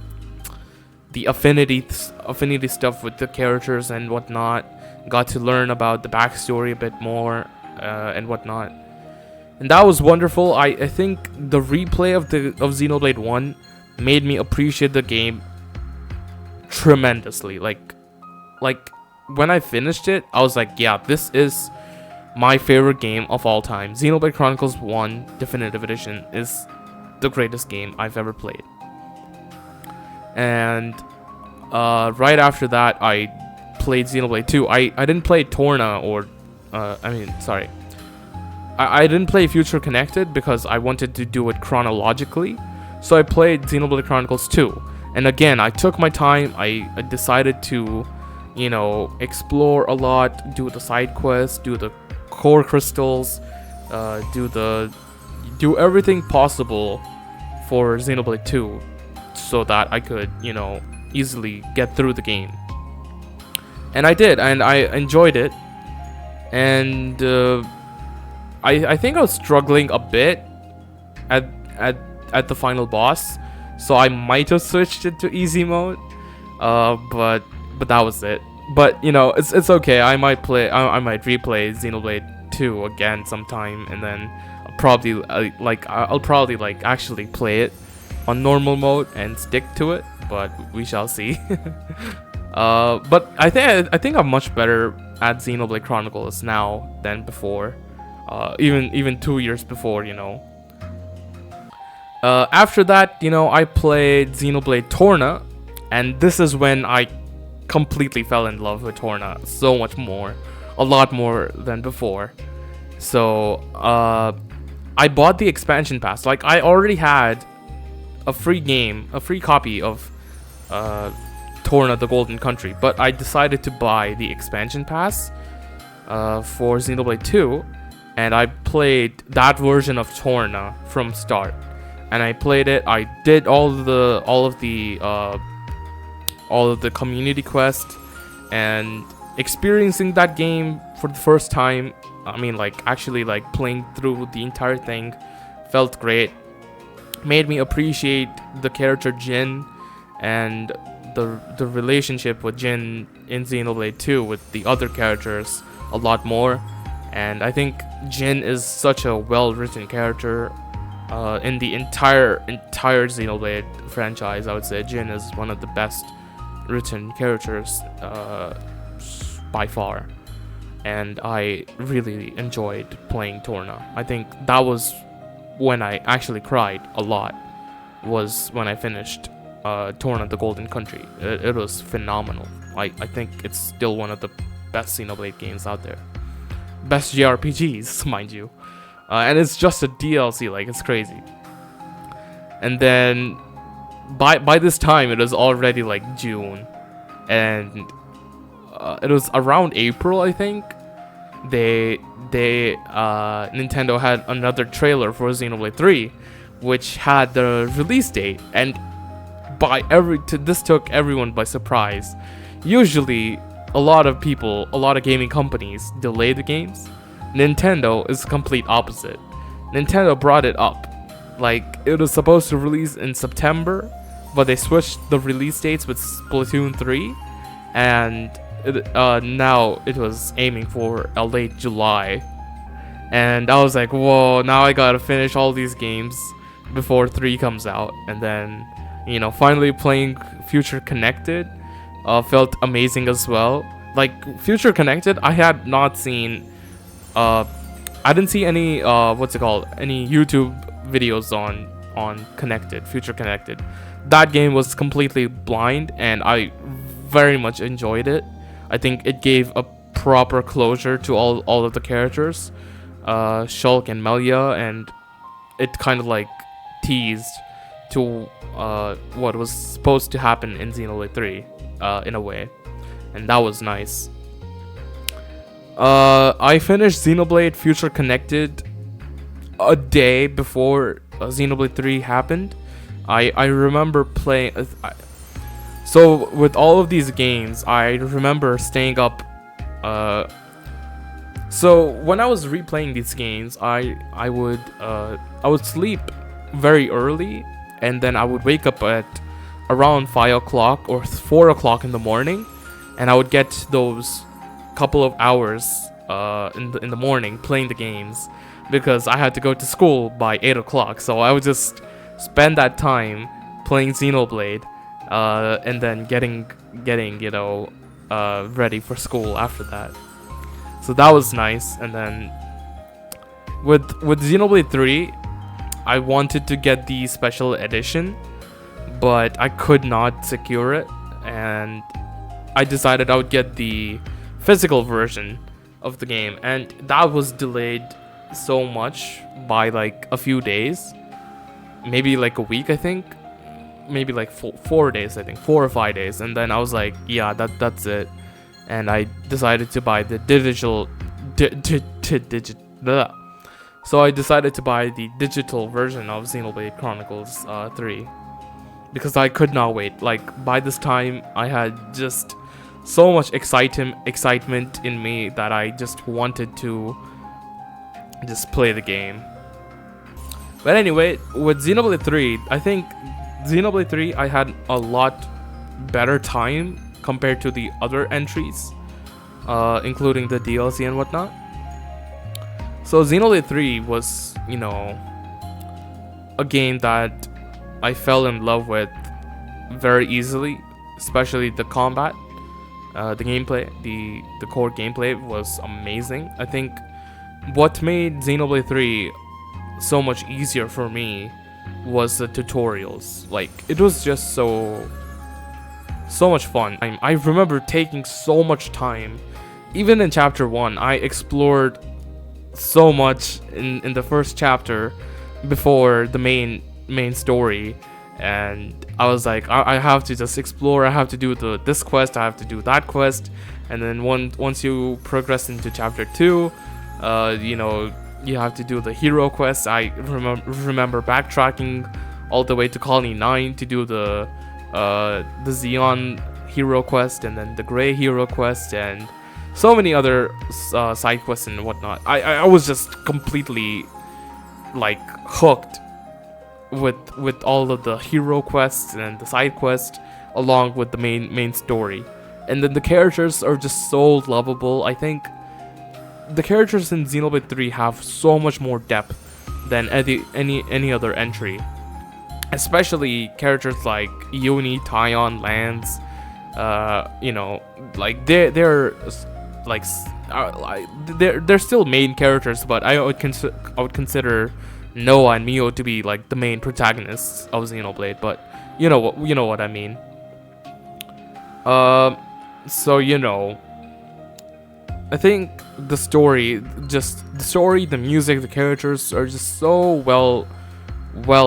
affinity stuff with the characters and whatnot. Got to learn about the backstory a bit more and whatnot. And that was wonderful. I think the replay of Xenoblade 1 made me appreciate the game tremendously. Like when I finished it, I was like, yeah, this is my favorite game of all time. Xenoblade Chronicles 1 Definitive Edition is the greatest game I've ever played. And right after that, I played Xenoblade 2. I didn't play Torna or I didn't play Future Connected because I wanted to do it chronologically. So I played Xenoblade Chronicles 2. And again, I took my time. I decided to, explore a lot, do the side quests, do the core crystals, do everything possible for Xenoblade 2 so that I could, easily get through the game. And I did, and I enjoyed it. And I think I was struggling a bit at at at the final boss, so I might have switched it to easy mode. But that was it. But you know, it's okay. I might replay Xenoblade 2 again sometime, and then I'll probably actually play it on normal mode and stick to it. But we shall see. But I think I'm much better at Xenoblade Chronicles now than before. Even 2 years before, you know. After that, you know, I played Xenoblade Torna, and this is when I completely fell in love with Torna so much more, a lot more than before. So I bought the expansion pass. Like, I already had a free copy of Torna the Golden Country, but I decided to buy the expansion pass for Xenoblade 2, and I played that version of Torna from start. And I played it. I did all of the community quests, and experiencing that game for the first time. I mean, like, actually, like, playing through the entire thing felt great. Made me appreciate the character Jin and the relationship with Jin in Xenoblade 2 with the other characters a lot more. And I think Jin is such a well-written character. In the entire Xenoblade franchise, I would say Jin is one of the best written characters by far, and I really enjoyed playing Torna. I think that was when I actually cried a lot, was when I finished Torna the Golden Country. It was phenomenal. I think it's still one of the best Xenoblade games out there. Best JRPGs, mind you. And it's just a DLC, like, it's crazy. And then by this time, it was already like June, and it was around April, I think. Nintendo had another trailer for Xenoblade 3, which had the release date, and this took everyone by surprise. Usually, a lot of gaming companies delay the games. Nintendo is the complete opposite. Nintendo brought it up. Like, it was supposed to release in September, but they switched the release dates with Splatoon 3, and now it was aiming for a late July. And I was like, whoa, now I gotta finish all these games before 3 comes out. And then, you know, finally playing Future Connected felt amazing as well. Like, Future Connected, I had not seen... I didn't see any any YouTube videos on Future Connected. That game was completely blind, and I very much enjoyed it. I think it gave a proper closure to all of the characters, Shulk and Melia, and it kind of like teased to what was supposed to happen in Xenoblade 3 in a way, and that was nice. I finished Xenoblade Future Connected a day before Xenoblade 3 happened. I remember playing... So with all of these games, I remember staying up... So when I was replaying these games, I would sleep very early, and then I would wake up at around 5 o'clock or 4 o'clock in the morning, and I would get those couple of hours in the morning playing the games, because I had to go to school by 8 o'clock. So I would just spend that time playing Xenoblade, and then getting you know ready for school after that. So that was nice. And then with Xenoblade 3, I wanted to get the special edition, but I could not secure it, and I decided I would get the physical version of the game, and that was delayed so much by like a few days, maybe like a week, I think, maybe like 4 days, I think 4 or 5 days. And then I was like, yeah, that's it, and I decided to buy the digital so I decided to buy the digital version of Xenoblade Chronicles 3, because I could not wait. Like, by this time I had just so much excitement in me that I just wanted to just play the game. But anyway, with Xenoblade 3, I think Xenoblade 3 I had a lot better time compared to the other entries, including the DLC and whatnot. So Xenoblade 3 was, a game that I fell in love with very easily, especially the combat, the gameplay, the core gameplay was amazing. I think what made Xenoblade 3 so much easier for me was the tutorials. Like, it was just so much fun. I remember taking so much time. Even in chapter 1, I explored so much in the first chapter before the main story, and I was like, I have to just explore. I have to do this quest, I have to do that quest. And then once you progress into chapter 2, you have to do the hero quest. I remember backtracking all the way to Colony 9 to do the Xeon hero quest, and then the Gray hero quest, and so many other side quests and whatnot. I was just completely like hooked with all of the hero quests and the side quest, along with the main story. And then the characters are just so lovable. I think the characters in Xenoblade 3 have so much more depth than any other entry, especially characters like Uni, Tyon, Lance. Like they're still main characters, but I would consider Noah and Mio to be like the main protagonists of Xenoblade. But you know what I mean. So I think the story, the music, the characters are just so well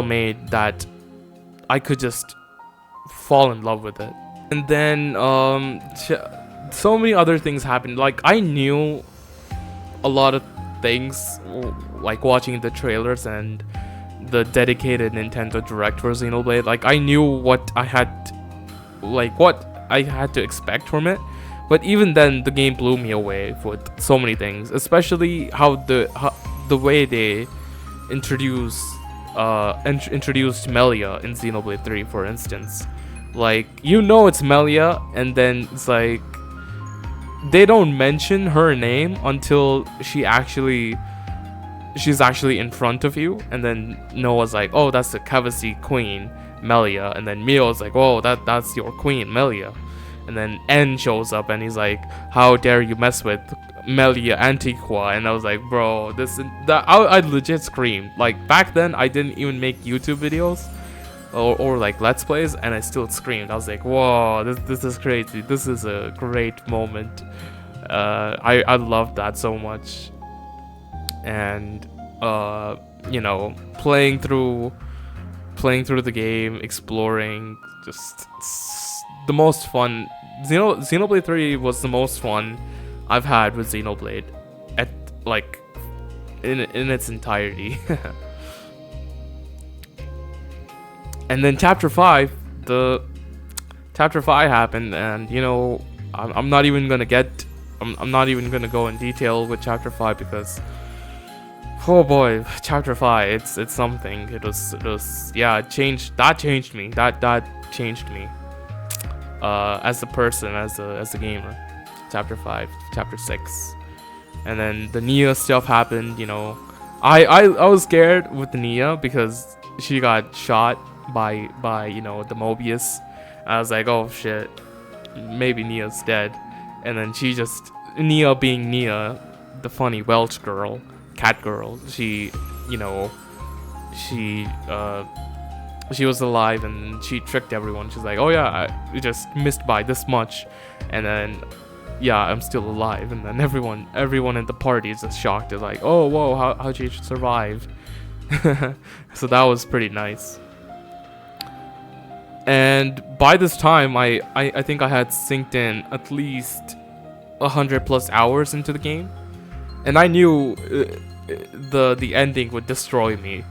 made that I could just fall in love with it. And then so many other things happened. Like, I knew a lot of things, like watching the trailers and the dedicated Nintendo Direct for Xenoblade. Like, I knew what I had to expect from it. But even then, the game blew me away with so many things, especially how the way they introduced Melia in Xenoblade 3, for instance. Like, it's Melia, and then it's like they don't mention her name until she's actually in front of you, and then Noah's like, "Oh, that's the Kavasi queen, Melia," and then Mio's like, "Oh, that's your queen, Melia." And then N shows up and he's like, "How dare you mess with Melia Antiqua?" And I was like, bro, I legit screamed. Like, back then I didn't even make YouTube videos or like Let's Plays, and I still screamed. I was like, whoa, this is crazy. This is a great moment. I loved that so much. And playing through the game, exploring, just the most fun. Xenoblade 3 was the most fun I've had with Xenoblade in its entirety. And then chapter 5 happened, and I'm not even gonna go in detail with chapter 5 because, oh boy, chapter 5, it's something. It was it changed me. That changed me as a person, as a gamer. Chapter 5, chapter 6, and then the Nia stuff happened. I was scared with the Nia because she got shot by the Mobius. I was like, oh shit, maybe Nia's dead. And then Nia being Nia, the funny Welsh girl, cat girl, she was alive, and she tricked everyone. She's like, oh yeah, I just missed by this much, and then yeah, I'm still alive. And then everyone in the party is just shocked. They're like, oh whoa, how'd you survive? So that was pretty nice. And by this time, I think I had synced in at least 100+ hours into the game, and I knew the ending would destroy me.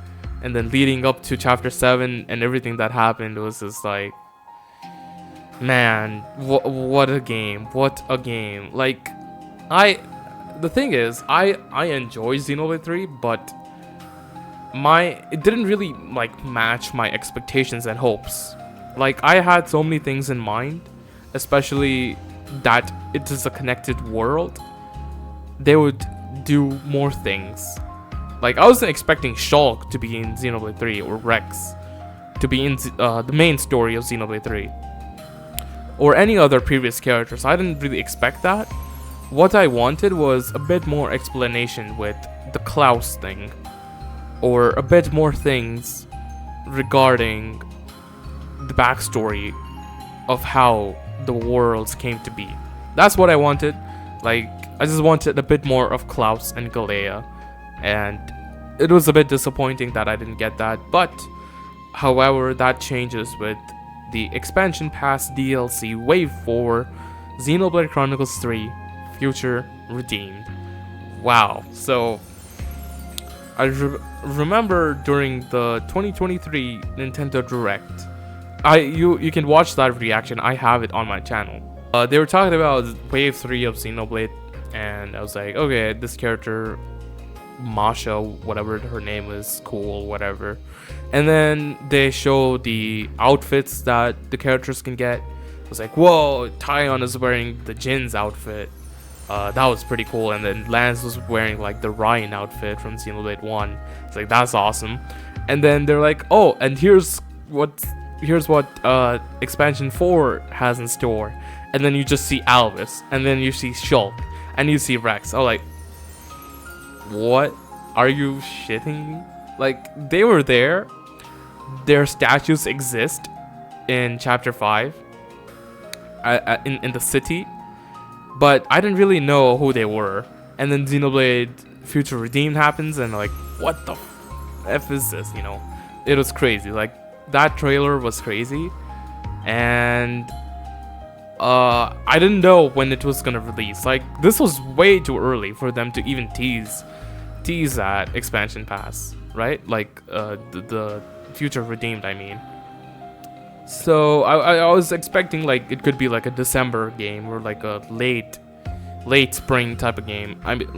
And then leading up to chapter 7 and everything that happened was just like, man, what a game! What a game! Like, the thing is, I enjoy Xenoblade 3, but it didn't really like match my expectations and hopes. Like, I had so many things in mind, especially that it is a connected world. They would do more things. Like, I wasn't expecting Shulk to be in Xenoblade 3 or Rex to be in the main story of Xenoblade 3 or any other previous characters. I didn't really expect that. What I wanted was a bit more explanation with the Klaus thing, or a bit more things regarding the backstory of how the worlds came to be. That's what I wanted. Like, I just wanted a bit more of Klaus and Galea, and it was a bit disappointing that I didn't get that. But however, that changes with the expansion pass DLC Wave 4 Xenoblade Chronicles 3 Future Redeemed. Wow. So I remember during the 2023 Nintendo Direct, you can watch that reaction. I have it on my channel. They were talking about Wave 3 of Xenoblade, and I was like, okay, this character, Masha, whatever her name is, cool, whatever. And then they show the outfits that the characters can get. I was like, whoa, Tyon is wearing the Jin's outfit. That was pretty cool. And then Lance was wearing like the Ryan outfit from Xenoblade 1. It's like, that's awesome. And then they're like, oh, and here's what expansion 4 has in store. And then you just see Alvis, and then you see Shulk, and you see Rex. I'm like, what? Are you shitting me? Like, they were there. Their statues exist in chapter 5 in the city, but I didn't really know who they were. And then Xenoblade Future Redeemed happens, and like, what the F is this, you know? It was crazy. Like, that trailer was crazy, and I didn't know when it was gonna release. Like, this was way too early for them to even tease that expansion pass, right? Like, the Future Redeemed, I mean. So I was expecting like it could be like a December game, or like a late spring type of game. I mean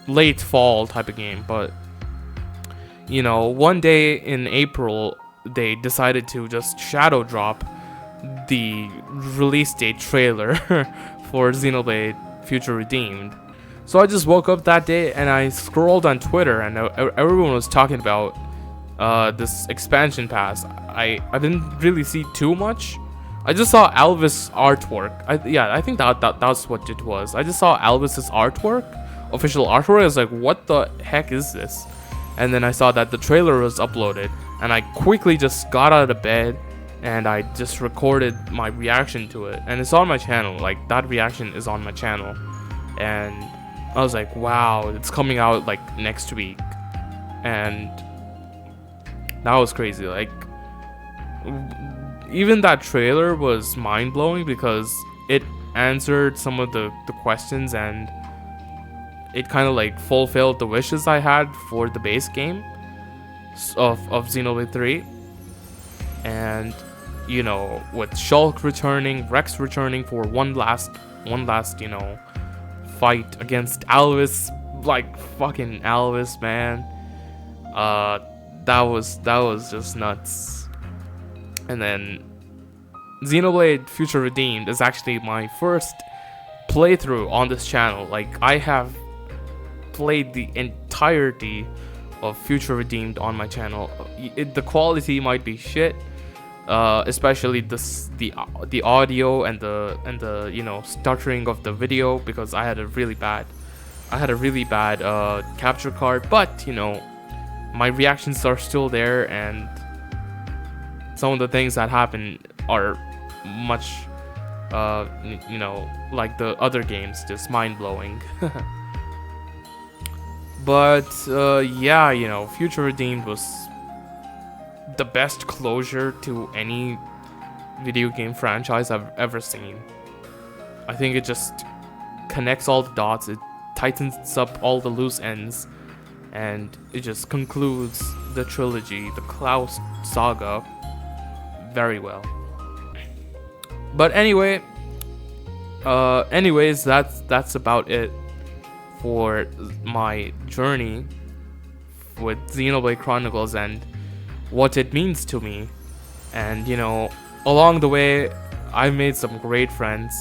late fall type of game. But you know, one day in April they decided to just shadow drop the release date trailer for Xenoblade Future Redeemed. So I just woke up that day and I scrolled on Twitter, and everyone was talking about this expansion pass. I didn't really see too much. I just saw Alvis artwork. I think that's what it was. I just saw Alvis's artwork, official artwork. I was like, what the heck is this? And then I saw that the trailer was uploaded, and I quickly just got out of bed and I just recorded my reaction to it, and it's on my channel. Like, that reaction is on my channel, and I was like, wow, it's coming out like next week. And that was crazy. Like, even that trailer was mind-blowing because it answered some of the questions, and it kind of like fulfilled the wishes I had for the base game of Xenoblade 3. And you know, with Shulk returning, Rex returning for one last, you know, fight against Alvis. Like, fucking Alvis, man. That was just nuts. And then Xenoblade Future Redeemed is actually my first playthrough on this channel. Like, I have played the entirety of Future Redeemed on my channel. The quality might be shit, especially the audio and the you know, stuttering of the video, because I had a really bad capture card. But you know, my reactions are still there, and some of the things that happen are much you know, like the other games, just mind-blowing. But yeah, you know, Future Redeemed was the best closure to any video game franchise I've ever seen. I think it just connects all the dots, it tightens up all the loose ends, and it just concludes the trilogy, the Klaus saga, very well. But anyway, anyways, that's about it for my journey with Xenoblade Chronicles and what it means to me. And you know, along the way, I've made some great friends,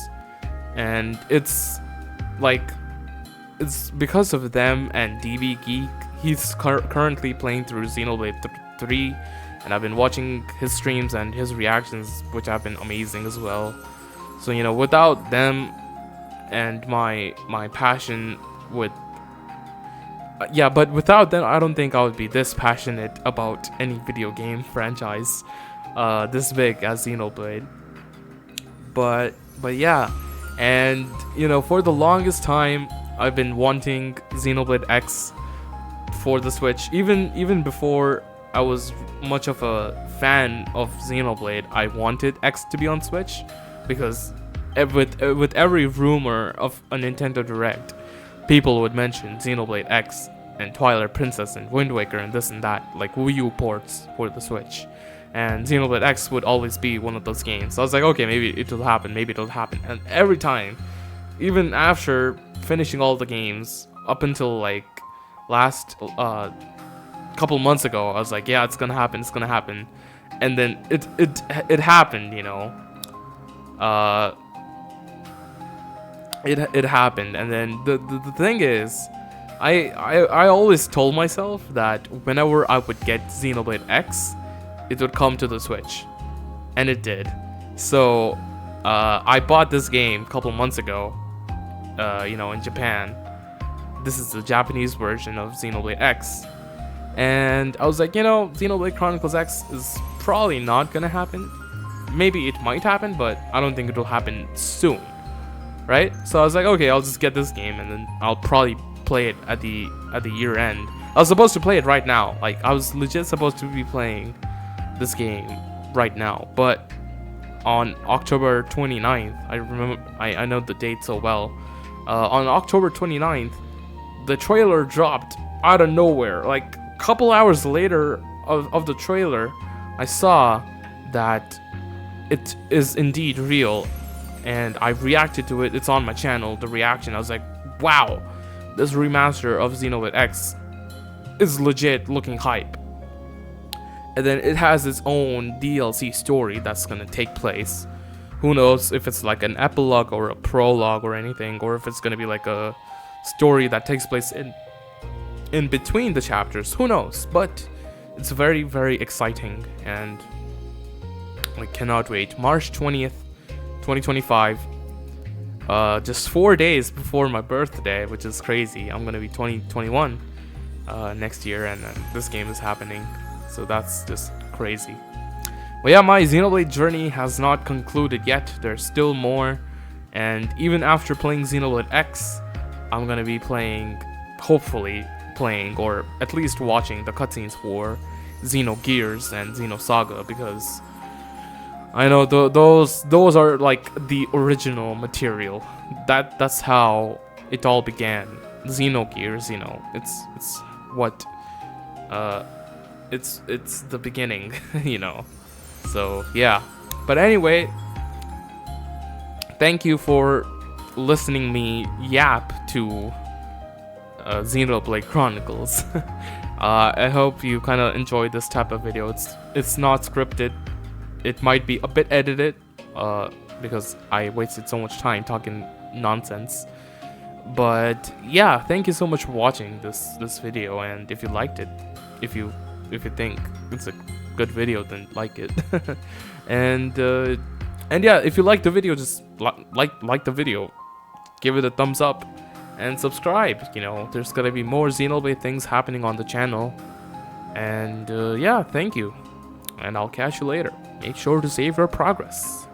and it's because of them and DB Geek. He's currently playing through Xenoblade 3, and I've been watching his streams and his reactions, which have been amazing as well. So you know, without them and my passion with but without them, I don't think I would be this passionate about any video game franchise this big as Xenoblade. But yeah, and you know, for the longest time I've been wanting Xenoblade X for the Switch. Even before I was much of a fan of Xenoblade, I wanted X to be on Switch, because with every rumor of a Nintendo Direct, people would mention Xenoblade X and Twilight Princess and Wind Waker and this and that, like Wii U ports for the Switch. And Xenoblade X would always be one of those games. So I was like, okay, maybe it'll happen, And every time, even after finishing all the games, up until like last couple months ago, I was like, yeah, it's gonna happen. And then it happened, you know. It happened, and then the thing is, I always told myself that whenever I would get Xenoblade X, it would come to the Switch, and it did. So I bought this game a couple months ago, you know, in Japan. This is the Japanese version of Xenoblade X, and I was like, you know, Xenoblade Chronicles X is probably not gonna happen. Maybe it might happen, but I don't think it'll happen soon. Right? So I was like, okay, I'll just get this game, and then I'll probably play it at the year end. I was supposed to play it right now. Like, I was legit supposed to be playing this game right now. But on October 29th, I remember, I know the date so well. On October 29th, the trailer dropped out of nowhere. Like, a couple hours later of the trailer, I saw that it is indeed real. And I reacted to it. It's on my channel, the reaction. I was like, wow, this remaster of Xenoblade X is legit looking hype. And then it has its own DLC story that's gonna take place. Who knows if it's like an epilogue or a prologue or anything, or if it's gonna be like a story that takes place in between the chapters. Who knows? But it's very, very exciting, and I cannot wait. March 20th. 2025, just 4 days before my birthday, which is crazy. I'm gonna be 21 next year, and this game is happening, so that's just crazy. But yeah, my Xenoblade journey has not concluded yet. There's still more, and even after playing Xenoblade X, I'm gonna be hopefully playing, or at least watching the cutscenes for Xenogears and Xenosaga, because I know those are like the original material. That's how it all began. Xenogears, you know, it's what it's the beginning, you know. So yeah. But anyway, thank you for listening me yap to Xenoblade Chronicles. I hope you kind of enjoyed this type of video. It's not scripted. It might be a bit edited, because I wasted so much time talking nonsense. But yeah, thank you so much for watching this video, and if you liked it, if you think it's a good video, then like it. and yeah, if you like the video, just like the video, give it a thumbs up, and subscribe. You know, there's gonna be more Xenoblade things happening on the channel. And yeah, thank you, and I'll catch you later. Make sure to save your progress.